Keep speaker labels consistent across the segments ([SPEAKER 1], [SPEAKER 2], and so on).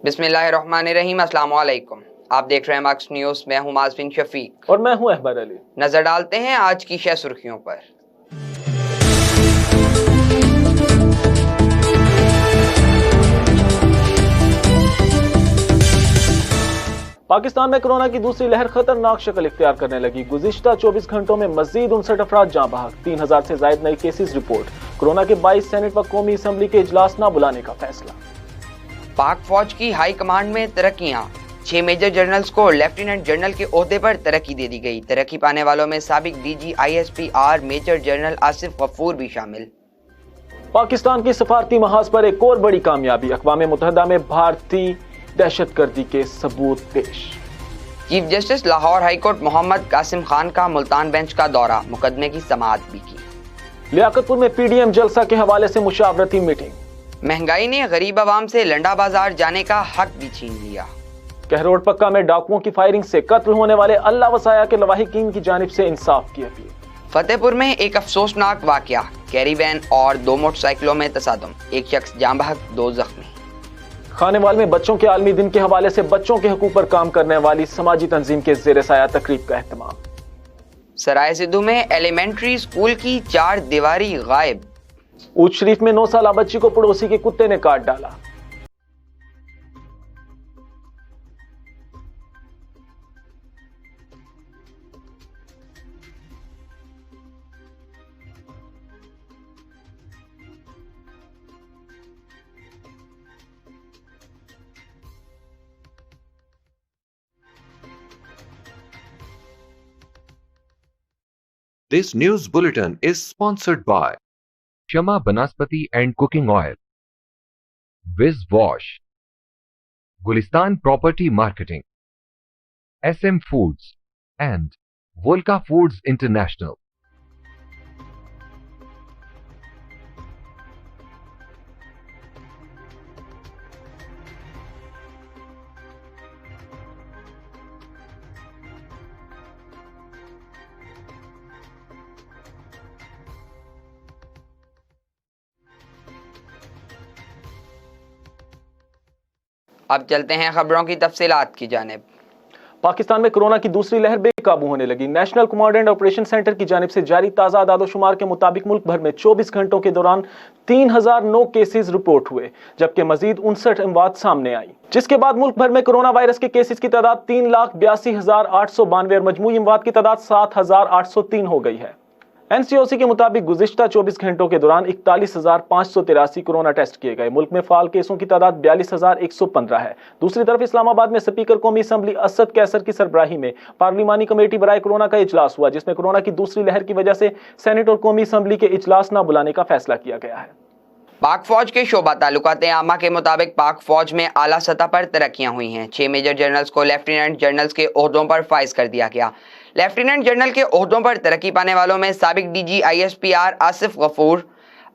[SPEAKER 1] बिस्मिल्लाहिर्रहमानिर्रहीम, अस्सलाम वालेकुम। आप देख रहे हैं मक्स न्यूज़। मैं हूं माज़बिन शफीक
[SPEAKER 2] और मैं हूं अहमद अली।
[SPEAKER 1] नजर डालते हैं आज की शह सुर्खियों पर।
[SPEAKER 2] पाकिस्तान में कोरोना की दूसरी लहर खतरनाक शक्ल इख्तियार करने लगी। गुज़िश्ता 24 घंटों में मजीद 59 अफराद जाँ बहक, 3000 से ज्यादा नए केसेस रिपोर्ट। कोरोना के 22 सेनेट व कौमी असम्बली के इजलास न बुलाने का फैसला।
[SPEAKER 1] पाक फौज की हाई कमांड में तरक्कियां, 6 मेजर जनरल्स को लेफ्टिनेंट जनरल के ओहदे पर तरक्की दे दी गई। तरक्की पाने वालों में साबिक DG ISPR major general Asif Ghafoor भी शामिल।
[SPEAKER 2] पाकिस्तान की सफारती महाज पर एक और बड़ी कामयाबी, अक़वाम मुत्तहिदा में भारतीय दहशतगर्दी के सबूत पेश।
[SPEAKER 1] Chief justice Lahore high court Mohammad Qasim Khan का मुल्तान बेंच का दौरा, मुकदमे की समाअत भी की।
[SPEAKER 2] लियाकतपुर में PDM जलसा के हवाले से मुशावरती मीटिंग।
[SPEAKER 1] महंगाई ने गरीब आवाम से लंडा बाजार जाने का हक भी छीन लिया।
[SPEAKER 2] कहरोड पक्का में डाकुओं की फायरिंग से कत्ल होने वाले अल्लाह वसाया के लवाहिकीन की जानिब से इंसाफ की अपील।
[SPEAKER 1] फतेहपुर में एक अफसोसनाक वाकया, कैरी वैन और 2 मोटरसाइकिलों में तसादुम, एक शख्स जाँ बहक, 2 जख्मी।
[SPEAKER 2] खानेवाल में बच्चों के आलमी दिन के हवाले से बच्चों के हकूक पर काम करने वाली समाजी तंजीम के ज़ेर साया तकरीब का एहतमाम।
[SPEAKER 1] सराय सिद्धू में एलिमेंट्री स्कूल की 4 दीवारी गायब।
[SPEAKER 2] ऊज शरीफ में 9 साल बच्ची को पड़ोसी के कुत्ते ने काट डाला।
[SPEAKER 3] This news bulletin is sponsored by Shama Banaspati and Cooking Oil, Wiz Wash, Gulistan Property Marketing, SM Foods and Volca Foods International.
[SPEAKER 1] अब चलते हैं खबरों की तफसीलात की जानिब।
[SPEAKER 2] पाकिस्तान में कोरोना की दूसरी लहर बेकाबू होने लगी। National command and operation centre की जानिब से जारी ताज़ा आदादोशुमार के मुताबिक मुल्क भर में 24 घंटों के दौरान 3009 केसेस रिपोर्ट हुए, जबकि मजीद 59 अमवात सामने आई, जिसके बाद मुल्क भर में कोरोना वायरस के केसेस की तादाद 3,82,892 और मजमूई अमवात की तादाद 7,803 हो गई है। NCOC के मुताबिक गुज़िश्ता 24 घंटों के दौरान 41,583 कोरोना टेस्ट किए गए। मुल्क में फाल केसों की तादाद 42,115 है। दूसरी तरफ इस्लामाबाद में स्पीकर कौमी असम्बली असद कैसर की सरबराही में पार्लिमानी कमेटी बराए कोरोना का इजलास हुआ, जिसमें कोरोना की दूसरी लहर की वजह से सेनेट और कौमी असम्बली के इजलास न बुलाने का फैसला किया गया है।
[SPEAKER 1] पाक फौज के शोबा ताल्लुकात आमा के मुताबिक पाक फौज में आला सतह पर तरक्कियां हुई हैं। 6 मेजर जनरल्स को लेफ्टिनेंट जनरल्स के ओहदों पर फाइज कर दिया गया। लेफ्टिनेंट जनरल के ओहदों पर तरक्की पाने वालों में साबिक DG ISPR आसिफ गफूर,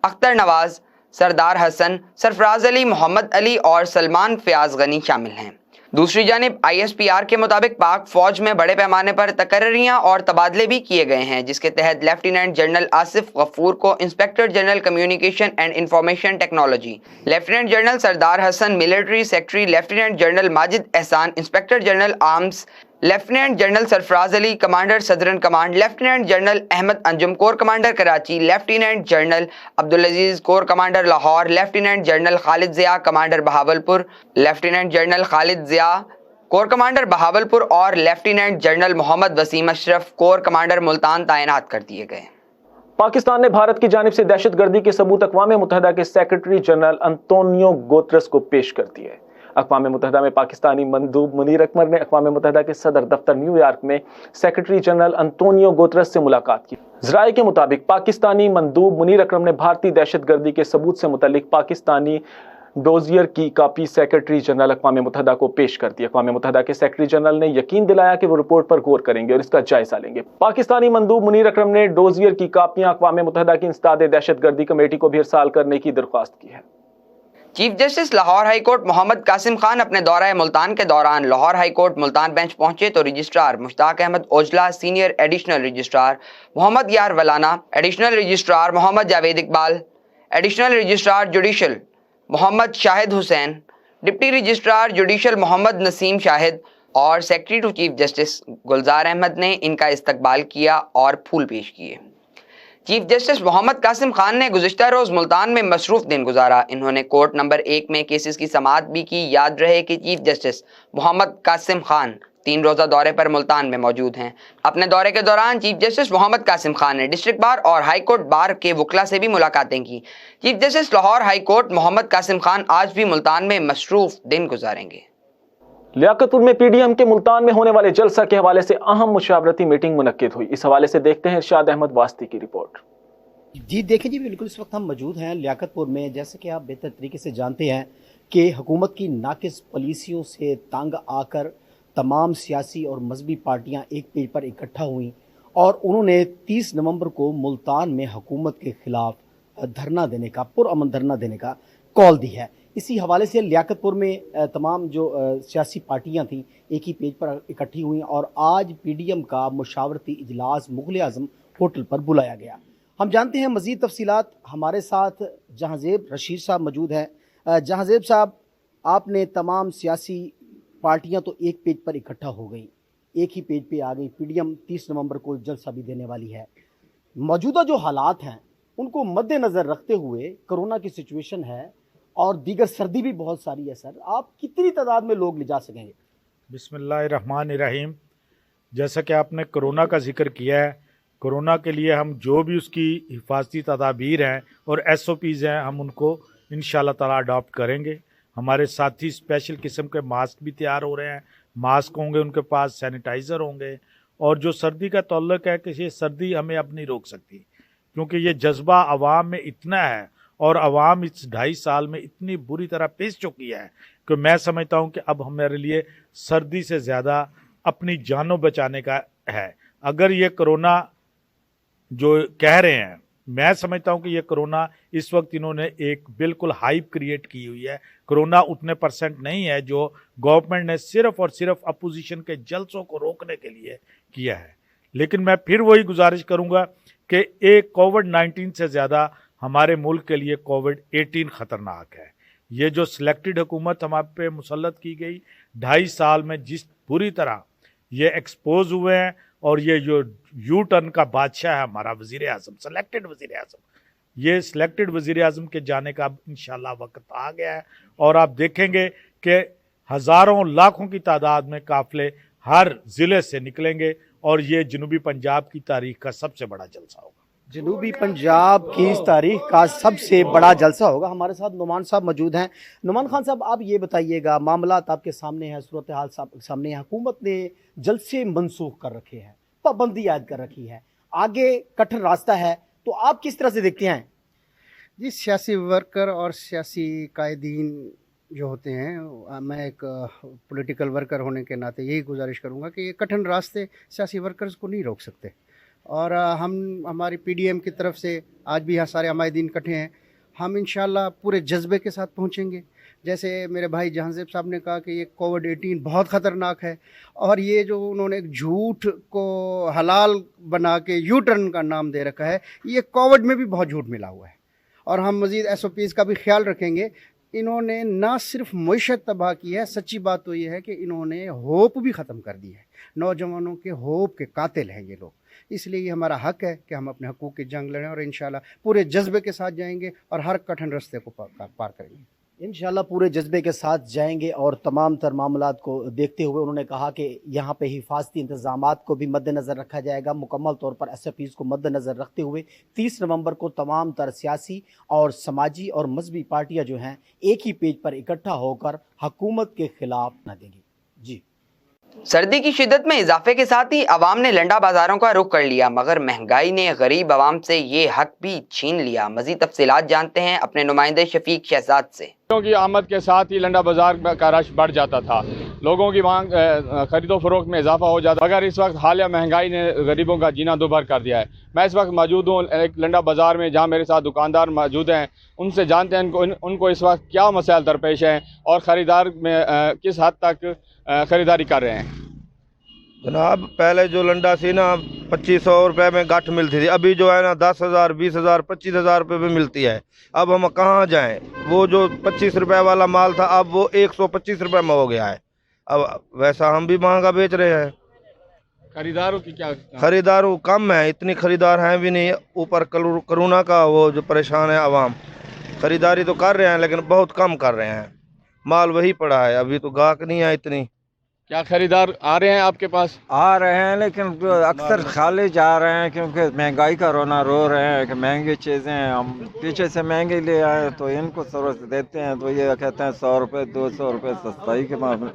[SPEAKER 1] अख्तर नवाज, सरदार हसन, सरफराज अली, मोहम्मद अली और सलमान फयाज गनी शामिल हैं। दूसरी जानिब ISPR के मुताबिक पाक फौज में बड़े पैमाने पर तकर्रियां और तबादले भी किए गए हैं, जिसके तहत लेफ्टिनेंट जनरल आसिफ गफूर को inspector general communication and information technology, lieutenant general Sardar Hasan military secretary, lieutenant general Majid Ehsan inspector general arms, lieutenant general Sarfaraz Ali commander southern command, lieutenant general Ahmed Anjum corps commander Karachi, lieutenant general Abdul Aziz corps commander Lahore, lieutenant general Khalid Zia commander Bahawalpur, lieutenant general Khalid Zia corps commander Bahawalpur और lieutenant general Mohammad Waseem Ashraf corps commander Multan तैनात कर दिए गए।
[SPEAKER 2] पाकिस्तान ने भारत की जानिब से दहशतगर्दी के सबूत अक़वाम मुत्तहिदा के सेक्रेटरी जनरल अंतोनियो गुतेरेस को पेश कर दिए। अक़वाम मुत्तहिदा में पाकिस्तानी मंदूब मुनीर अकमर ने अक़वाम मुत्तहिदा के सदर दफ्तर न्यूयॉर्क में सेक्रेटरी जनरल अंतोनियो गुतेरेस से मुलाकात की। ज़राए के मुताबिक पाकिस्तानी मंदूब मुनीर अकरम ने भारतीय दहशतगर्दी के सबूत से मुतल्लिक पाकिस्तानी डोजियर की कापी सेक्रेटरी जनरल अक़वाम मुत्तहिदा को पेश कर दी। अक़वाम मुत्तहिदा के सेक्रेटरी जनरल ने यकीन दिलाया कि वो रिपोर्ट पर गौर करेंगे और इसका जायजा लेंगे। पाकिस्तानी मंदूब मुनीर अकरम ने डोजियर की कापियां अक़वाम मुत्तहिदा की इंसदाद दहशतगर्दी कमेटी को भी इरसाल करने की दरख्वास्त की है।
[SPEAKER 1] Chief justice Lahore high court Mohammad Qasim Khan अपने दौरा मुल्तान के दौरान लाहौर हाईकोर्ट मुल्तान बेंच पहुंचे तो registrar Mushtaq Ahmed Ojla, senior additional registrar Mohammad Yar Walana, additional registrar Mohammad Javed Iqbal, additional registrar judicial Mohammad Shahid Hussain, deputy registrar judicial Mohammad Naseem Shahid और secretary to chief justice Gulzar Ahmed ने इनका इस्तकबाल किया और फूल पेश किए। चीफ जस्टिस मोहम्मद कासिम खान ने गुज़िश्ता रोज़ मुल्तान में मसरूफ दिन गुजारा। इन्होंने कोर्ट नंबर 1 में केसेस की समाअत भी की। याद रहे कि चीफ जस्टिस मोहम्मद कासिम खान 3 रोज़ा दौरे पर मुल्तान में मौजूद हैं। अपने दौरे के दौरान चीफ जस्टिस मोहम्मद कासिम खान ने डिस्ट्रिक्ट बार और हाई कोर्ट बार के वकला से भी मुलाकातें की। Chief justice Lahore high court Mohammad Qasim Khan आज भी मुल्तान में मसरूफ दिन गुजारेंगे।
[SPEAKER 2] लियाकतपुर में पीडीएम के मुल्तान में होने वाले जलसा के हवाले से अहम मुशावरती मीटिंग मुनक्किद हुई। इस हवाले से देखते हैं इरशाद अहमद वास्ती की रिपोर्ट।
[SPEAKER 4] जी देखें जी, बिल्कुल इस वक्त हम मौजूद हैं लियाकतपुर में। जैसे कि आप बेहतर तरीके से जानते हैं कि हुकूमत की नाकिस पॉलिसियों से तंग आकर तमाम सियासी और मजहबी पार्टियां एक पेज पर इकट्ठा हुई और उन्होंने 30 नवंबर को मुल्तान में हुकूमत के खिलाफ धरना देने का, पुरअमन धरना देने का कॉल दी है। इसी हवाले से लियाकतपुर में तमाम जो सियासी पार्टियां थीं एक ही पेज पर इकट्ठी हुई और आज पीडीएम का मुशावरती इजलास मुग़ल आज़म होटल पर बुलाया गया। हम जानते हैं मज़ीद तफसीलात, हमारे साथ जहांज़ेब रशीद साहब मौजूद हैं। जहांज़ेब साहब, आपने तमाम सियासी पार्टियां तो एक पेज पर इकट्ठा हो गई, एक ही पेज पे आ गई। पीडीएम 30 नवंबर को जलसा भी देने वाली है। मौजूदा जो हालात हैं उनको मद्देनज़र रखते हुए, कोरोना की सिचुएशन है और दीगर सर्दी भी बहुत सारी है सर, आप कितनी तादाद में लोग ले जा सकेंगे?
[SPEAKER 5] बिस्मिल्लाहिर्रहमानिर्रहीम। जैसा कि आपने कोरोना का जिक्र किया है, कोरोना के लिए हम जो भी उसकी हिफाजती तदाबीर हैं और SOPs हैं, हम उनको इंशाल्लाह ताला अडॉप्ट करेंगे। हमारे साथी स्पेशल किस्म के मास्क भी तैयार हो रहे हैं, मास्क होंगे उनके पास, सैनिटाइज़र होंगे। और जो सर्दी का तल्लुक है कि ये सर्दी हमें अब नहीं रोक सकती, क्योंकि ये जज्बा आवाम में इतना है और आवाम इस 2.5 साल में इतनी बुरी तरह पिस चुकी है कि मैं समझता हूँ कि अब हमारे लिए सर्दी से ज़्यादा अपनी जानों बचाने का है। अगर ये कोरोना जो कह रहे हैं, मैं समझता हूं कि ये कोरोना इस वक्त इन्होंने एक बिल्कुल हाइप क्रिएट की हुई है। कोरोना उतने % नहीं है जो गवर्नमेंट ने सिर्फ और सिर्फ अपोजिशन के जलसों को रोकने के लिए किया है। लेकिन मैं फिर वही गुजारिश करूंगा कि एक कोविड-19 से ज़्यादा हमारे मुल्क के लिए कोविड-18 ख़तरनाक है। ये जो सिलेक्टेड हुकूमत हमारे पे मुसल्लत की गई 2.5 साल में, जिस बुरी तरह ये एक्सपोज हुए हैं, और ये जो यू टर्न का बादशाह है हमारा वज़ीर आज़म, सिलेक्टेड वज़ीर आज़म, ये सिलेक्टेड वज़ीर आज़म के जाने का इंशाल्लाह वक्त आ गया है। और आप देखेंगे कि हज़ारों लाखों की तादाद में काफ़िले हर ज़िले से निकलेंगे और ये जनूबी पंजाब की तारीख का सबसे बड़ा जलसा होगा।
[SPEAKER 4] जनूबी पंजाब की इस तारीख का सबसे बड़ा जलसा होगा। हमारे साथ नुमान साहब मौजूद हैं। नुमान खान साहब, आप ये बताइएगा, मामलात आपके सामने है, सूरत हाल सामने है। हुकूमत ने जलसे मनसूख कर रखे हैं, पाबंदी आयद कर रखी है, आगे कठिन रास्ता है, तो आप किस तरह से देखते हैं?
[SPEAKER 6] जी, सियासी वर्कर और सियासी कायदीन जो होते हैं, मैं एक पॉलिटिकल वर्कर होने के नाते यही गुजारिश करूँगा कि ये कठिन रास्ते सियासी वर्कर्स को नहीं रोक सकते। और हमारी पीडीएम की तरफ से आज भी यहाँ सारे हमायदीन इकट्ठे हैं। हम इंशाल्लाह पूरे जज्बे के साथ पहुँचेंगे। जैसे मेरे भाई जहांज़ेब साहब ने कहा कि ये कोविड-18 बहुत ख़तरनाक है और ये जो उन्होंने एक झूठ को हलाल बना के यू टर्न का नाम दे रखा है, ये कोविड में भी बहुत झूठ मिला हुआ है। और हम मज़ीद SOPs का भी ख्याल रखेंगे। इन्होंने ना सिर्फ मईशत तबाह की है, सच्ची बात तो ये है कि इन्होंने होप भी ख़त्म कर दी है। नौजवानों के होप के कातिल हैं ये लोग। इसलिए ये हमारा हक है कि हम अपने हकूक़ की जंग लड़ें और इंशाल्लाह पूरे जज्बे के साथ जाएंगे और हर कठिन रास्ते को पार करेंगे।
[SPEAKER 4] इंशाल्लाह पूरे जज्बे के साथ जाएंगे। और तमाम तर मामलात को देखते हुए उन्होंने कहा कि यहाँ पे हिफाजती इंतजामात को भी मद्देनज़र रखा जाएगा। मुकम्मल तौर पर SOPs को मद्देनज़र रखते हुए 30 नवंबर को तमाम तर सियासी और समाजी और मजहबी पार्टियाँ जो हैं एक ही पेज पर इकट्ठा होकर हुकूमत के खिलाफ न देंगी। जी,
[SPEAKER 1] सर्दी की शिद्दत में इजाफे के साथ ही अवाम ने लंडा बाजारों का रुख कर लिया, मगर महंगाई ने गरीब अवाम से ये हक भी छीन लिया। मजीद तफसीलात जानते हैं अपने नुमाइंदे शफीक शहजाद से।
[SPEAKER 7] की आमद के साथ ही लंडा बाजार का रश बढ़ जाता था, लोगों की मांग खरीदो फरोख्त में इजाफा हो जाता, मगर इस वक्त हालिया महंगाई ने गरीबों का जीना दुभर कर दिया है। मैं इस वक्त मौजूद हूँ एक लंडा बाजार में, जहाँ मेरे साथ दुकानदार मौजूद हैं। उनसे जानते हैं उनको इस वक्त क्या मसाइल दरपेश हैं और ख़रीदार में किस हद तक ख़रीदारी कर रहे हैं।
[SPEAKER 8] जनाब, पहले जो लंडा सी ना 2500 रुपये में गांठ मिलती थी, अभी जो है ना 10,000, 20,000, 25,000 रुपये में मिलती है। अब हम कहाँ जाएं? वो जो 25 रुपये वाला माल था अब वो 125 रुपये में हो गया है। अब वैसा हम भी महंगा बेच रहे हैं।
[SPEAKER 7] खरीदारों की क्या?
[SPEAKER 8] खरीदारों कम है, इतनी खरीदार हैं भी नहीं। ऊपर कोरोना का वो जो परेशान है आवाम, खरीदारी तो कर रहे हैं लेकिन बहुत कम कर रहे हैं। माल वही पड़ा है, अभी तो गाहक नहीं है इतनी।
[SPEAKER 7] क्या खरीदार आ रहे हैं आपके पास?
[SPEAKER 9] आ रहे हैं लेकिन अक्सर खाली जा रहे हैं क्योंकि महंगाई का रोना रो रहे हैं कि महंगी चीज़ें हम पीछे से महंगी ले आए तो इनको ज़रूरत देते हैं तो ये कहते हैं 100 रुपये 200 रुपये सस्ताई के मामले।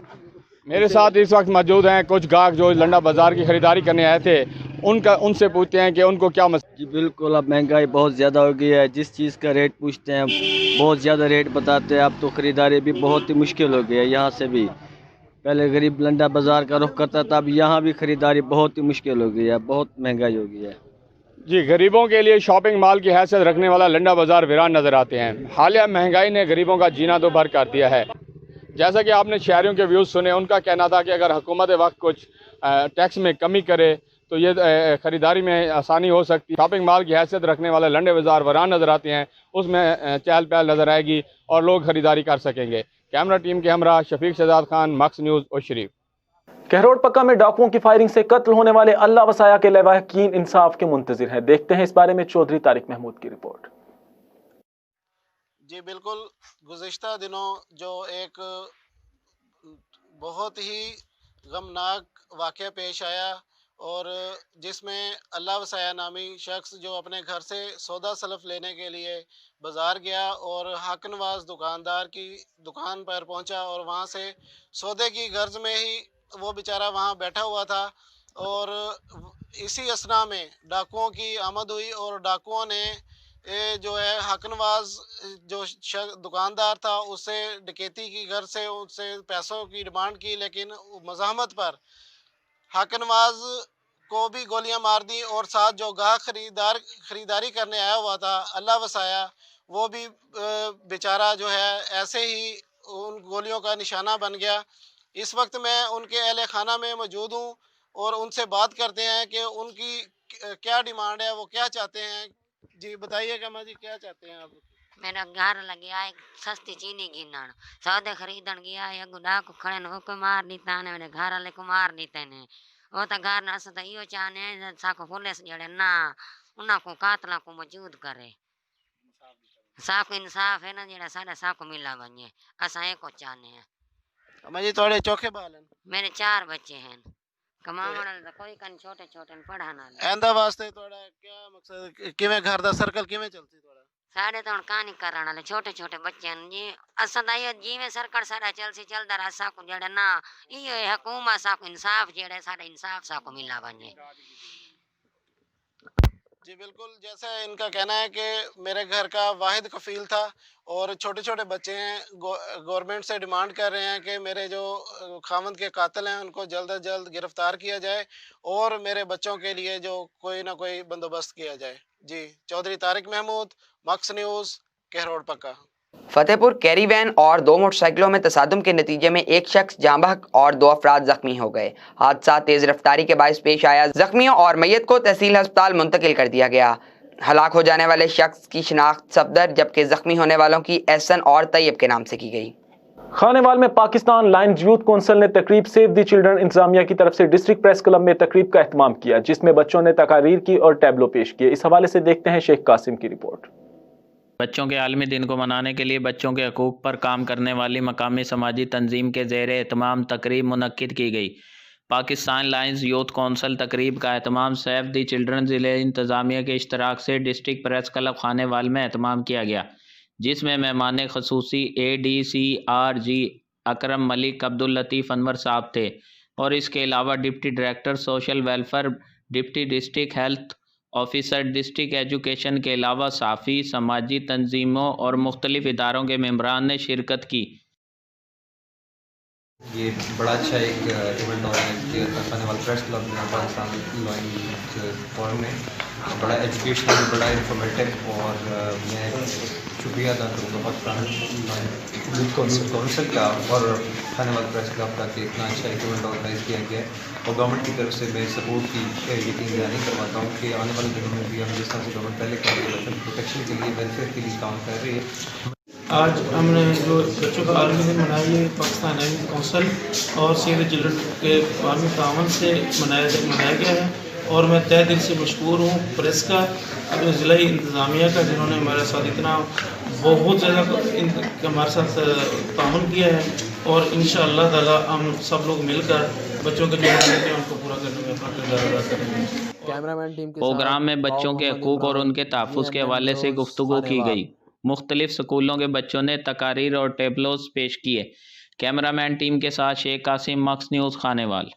[SPEAKER 7] मेरे साथ इस वक्त मौजूद हैं कुछ गाहक जो लंडा बाज़ार की ख़रीदारी करने आए थे। उनसे पूछते हैं कि उनको क्या
[SPEAKER 10] जी बिल्कुल, अब महंगाई बहुत ज़्यादा हो गई है। जिस चीज़ का रेट पूछते हैं बहुत ज़्यादा रेट बताते हैं। अब तो ख़रीदारी भी बहुत ही मुश्किल हो गई है। यहाँ से भी पहले गरीब लंडा बाज़ार का रुख करता था, अब यहाँ भी ख़रीदारी बहुत ही मुश्किल हो गई है, बहुत महंगाई हो गई है।
[SPEAKER 7] जी, गरीबों के लिए शॉपिंग मॉल की हैसियत रखने वाला लंडा बाज़ार वीरान नज़र आते हैं। हालिया महंगाई ने गरीबों का जीना दो भर कर दिया है। जैसा कि आपने शहरियों के व्यूज़ सुने, उनका कहना था कि अगर हुकूमत वक्त कुछ टैक्स में कमी करे तो ये ख़रीदारी में आसानी हो सकती। शॉपिंग मॉल की हैसियत रखने वाले लंडे बाज़ार वीरान नज़र आते हैं, उसमें चहल पहल नज़र आएगी और लोग ख़रीदारी कर सकेंगे। कैमरा टीम के हमरा शफीक शहजाद खान, मक्स न्यूज़ और शरीफ।
[SPEAKER 2] कहरोड पक्का में डाकुओं की फायरिंग से कत्ल होने वाले अल्लाह वसाया के लवाहिकीन इंसाफ के मुंतजिर हैं। देखते हैं इस बारे में चौधरी तारिक महमूद की रिपोर्ट।
[SPEAKER 11] जी बिल्कुल, गुज़िश्ता दिनों जो एक बहुत ही गमनाक वाक़या पेश आया और जिसमें अल्लाह वसाया नामी शख्स जो अपने घर से सौदा सलफ लेने के लिए बाज़ार गया और हक नवाज दुकानदार की दुकान पर पहुंचा और वहां से सौदे की गर्ज में ही वो बेचारा वहां बैठा हुआ था और इसी असना में डाकुओं की आमद हुई और डाकुओं ने जो है हक नवाज जो दुकानदार था उससे डकैती की गर्ज से उससे पैसों की डिमांड की, लेकिन मज़ाहमत पर हक नवाज को भी गोलियां मार दी और साथ जो गाहक खरीदारी करने आया हुआ था अल्लाह वसाया, वो भी बेचारा जो है ऐसे ही उन गोलियों का निशाना बन गया। इस वक्त मैं उनके अहले खाना में मौजूद हूँ और उनसे बात करते हैं कि उनकी क्या डिमांड है, वो क्या चाहते हैं। जी बताइएगा माँ जी, क्या चाहते हैं आप?
[SPEAKER 12] मेरा घर लग गया एक सस्ती चीनी गिनन सौदे खरीदन गया एक गुडा को खड़े न को मार नीता ने मेरे घर वाले को मार नीते ने वो तो घर न सता यो चाहने साको पुलिस जड़े ना उना को कातला को मौजूद करे साको इंसाफ है ना जेड़ा सारे साको मिला बने असा एको चाहने हैं।
[SPEAKER 11] अम्मा जी थोड़े चौके बालन?
[SPEAKER 12] मेरे 4 बच्चे हैं, कमावण तो कोई कन छोटे छोटे पढ़ाना
[SPEAKER 11] एंदा वास्ते थोड़ा क्या मकसद किवें घर दा सर्कल किवें चलती थोड़ा?
[SPEAKER 12] साढ़े तो कहानी करने वाले छोटे छोटे बच्चे हैं जी असा दाइयो जीवे सरकार सारा चलसी चलता रहा साको जेड़े ना इयो हुकूमत साको इंसाफ जेड़े सारे इंसाफ साको मिला बने।
[SPEAKER 11] जी बिल्कुल, जैसा इनका कहना है कि मेरे घर का वाहिद कफील था और छोटे छोटे बच्चे हैं, गवर्नमेंट से डिमांड कर रहे हैं कि मेरे जो खामद के कातिल हैं उनको जल्द अज जल्द गिरफ्तार किया जाए और मेरे बच्चों के लिए जो कोई ना कोई बंदोबस्त किया जाए। जी, चौधरी तारिक महमूद, मक्स न्यूज़, कहरोड पक्का।
[SPEAKER 1] फतेहपुर कैरी वैन और 2 मोटरसाइकिलों में तसादुम के नतीजे में एक शख्स जाँ बहक और 2 अफराद जख्मी हो गए। हादसा तेज रफ्तारी के बायस पेश आया। जख्मियों और मैयत को तहसील अस्पताल मुंतकिल कर दिया गया। हलाक हो जाने वाले शख्स की शिनाख्त सफदर जबकि जख्मी होने वालों की एहसन और तैयब के नाम से की गई।
[SPEAKER 2] खानेवाल में पाकिस्तान लायंस यूथ कौंसिल ने तकरीब सेव द चिल्ड्रन इंतजामिया की तरफ से डिस्ट्रिक्ट प्रेस क्लब में तकरीब का एहतमाम किया, जिसमें बच्चों ने तकारीर की और टैबलो पेश किए। इस हवाले से देखते हैं शेख कासिम की रिपोर्ट।
[SPEAKER 13] बच्चों के आलमी दिन को मनाने के लिए बच्चों के हकूक़ पर काम करने वाली मकामी समाजी तंजीम के ज़ेर एहतमाम तकरीब मुनक्किद की गई। पाकिस्तान लायंस यूथ कौंसिल तकरीब का एहतमाम सेव द चिल्ड्रन ज़िले इंतज़ामिया के इश्तराक से डिस्ट्रिक्ट प्रेस क्लब खानेवाल में एहतमाम किया गया, जिसमें मेहमान खसूसी ADCRG अकरम मलिक अब्दुल लतीफ़ अनवर साहब थे और इसके अलावा deputy director social welfare, deputy district health officer, district education के अलावा साफ़ी समाजी तंजीमों और मुख्तलिफ इदारों के मेंबरान ने शिरकत की।
[SPEAKER 14] ये बड़ा अच्छा एक इवेंट ऑर्गेनाइज करने वाला प्रेस क्लब में पाकिस्तान लॉइंग फॉरम में बड़ा एजुकेशनल, बड़ा इंफॉर्मेटिव, और मैं शुक्रिया अदा करूँगा पाकिस्तान यूथ काउंसिल का और खाने वाला प्रेस क्लब का कि इतना अच्छा एक इवेंट ऑर्गेनाइज़ किया गया है। और गवर्नमेंट की तरफ से मैं सपोर्ट की यकीन दहानी करवाता हूँ कि आने वाले दिनों में भी हम जिस तरह से गवर्नमेंट पहले कर रही है बच्चों की प्रोटेक्शन के लिए, वेलफेयर के लिए काम कर रही है।
[SPEAKER 15] आज हमने जो बच्चों का आर्मी दिन मनाई है पाकिस्तान यूथ काउंसिल और सेव द चिल्ड्रन के आर्मी तावन से मनाया गया है, और मैं तहे दिल से मशकूर हूँ प्रेस का, अपने ज़िला इंतज़ामिया का, जिन्होंने हमारे साथ इतना बहुत ज़्यादा हमारे साथ ताउन किया है। और इंशाअल्लाह ताला हम सब लोग मिलकर बच्चों के जो हैं उनको पूरा करने में अपना किरदार अदा करेंगे।
[SPEAKER 13] कैमरामैन टीम प्रोग्राम में बच्चों के हकूक़ और उनके तहफ़्फ़ुज़ के हवाले से गुफ्तगू की गई। मुख्तलिफ स्कूलों के बच्चों ने तकारीर और टेबलोस पेश किए। कैमरामैन टीम के साथ शेख कासिम, मक्स न्यूज़, खानेवाल।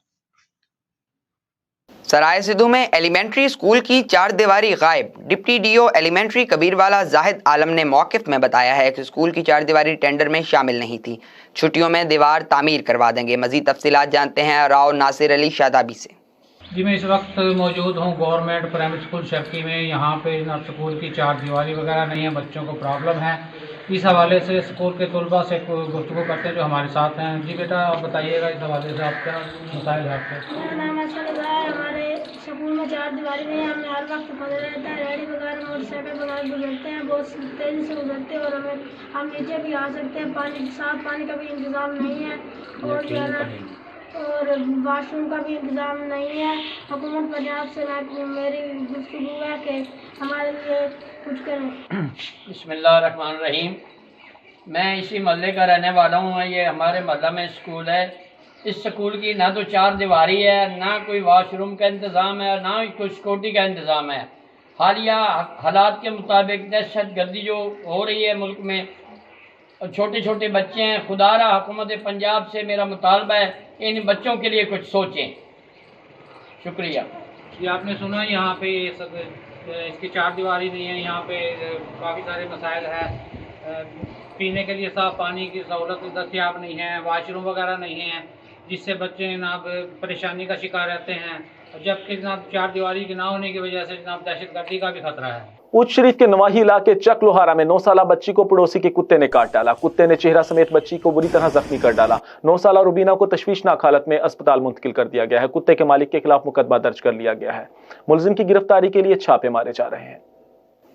[SPEAKER 1] सराय सिद्धू में एलिमेंट्री स्कूल की 4 दीवारी गायब। Deputy DO elementary Kabirwala Zahid Alam ने मौक़िफ़ में बताया है कि स्कूल की 4 दीवारी टेंडर में शामिल नहीं थी। छुट्टियों में दीवार तामीर करवा देंगे। मज़ीद तफसीलात जानते हैं राव नासिर अली शादाबी से।
[SPEAKER 16] जी, मैं इस वक्त मौजूद हूँ गवर्नमेंट प्राइमरी स्कूल शर्की में। यहाँ पे जनाब स्कूल की 4 दीवारी वगैरह नहीं है, बच्चों को प्रॉब्लम है। इस हवाले से स्कूल के तलबा से गुफ्तगू करते हैं जो हमारे साथ हैं। जी बेटा, आप बताइएगा इस हवाले से आप क्या मसाइल है आपके?
[SPEAKER 17] हमारे स्कूल में 4 दीवारी नहीं है, हमें हर वक्त बंद रहता है। रेडी वगैरह मोटरसाइकिल वगैरह गुजरते हैं, बहुत तेज़ी से गुजरते हैं, और हम नीचे भी आ सकते हैं। पानी, साफ पानी का भी इंतज़ाम नहीं है, और जो है ना, और वाशरूम का भी इंतज़ाम नहीं है। हुकूमत पंजाब से मेरी गुफ्तगू है कि हमारे लिए कुछ करें।
[SPEAKER 16] बिस्मिल्लाहिर्रहमानिर्रहीम। मैं इसी मोहल्ले का रहने वाला हूँ। ये हमारे मोहल्ला में स्कूल है। इस स्कूल की ना तो 4 दीवारी है, ना कोई वाशरूम का इंतज़ाम है, ना कोई सिक्योरिटी का इंतज़ाम है। हालिया हालात के मुताबिक दहशत गर्दी जो हो रही है मुल्क में, और छोटे छोटे बच्चे हैं। खुदारा हुकूमत पंजाब से मेरा मुतालबा है इन बच्चों के लिए कुछ सोचें। शुक्रिया। ये आपने सुना, यहाँ पे इसकी 4 दीवारी नहीं है। यहाँ पे काफ़ी सारे मसाइल है। पीने के लिए साफ़ पानी की सहूलत दस्तियाब नहीं है, वाशरूम वगैरह नहीं है, जिससे बच्चे जनाब परेशानी का शिकार रहते हैं। जबकि जनाब 4 दीवारी के ना होने की वजह से जनाब दहशतगर्दी का भी खतरा है।
[SPEAKER 2] उच्च शरीफ के नवाही इलाके चक लोहारा में 9 साला बच्ची को पड़ोसी के कुत्ते ने काट डाला। कुत्ते ने चेहरा समेत बच्ची को बुरी तरह जख्मी कर डाला। 9 साला रुबीना को तशवीशनाक हालत में अस्पताल मुंतकिल कर दिया गया है। कुत्ते के मालिक के खिलाफ मुकदमा दर्ज कर लिया गया है। मुलजिम की गिरफ्तारी के लिए छापे मारे जा रहे हैं।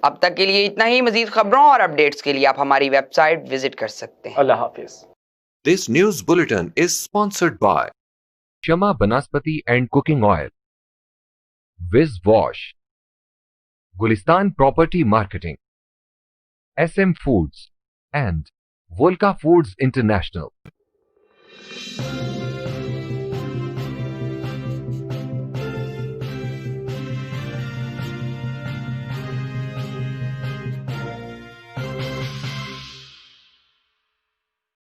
[SPEAKER 1] अब तक के लिए इतना ही। मजीद खबरों और अपडेट्स के लिए आप हमारी वेबसाइट विजिट कर सकते हैं।
[SPEAKER 2] अल्लाह हाफिज।
[SPEAKER 3] This news bulletin is sponsored by Shama Banaspati and Cooking Oil, Viz Wash, Gulistan Property Marketing, SM Foods, and Volca Foods International.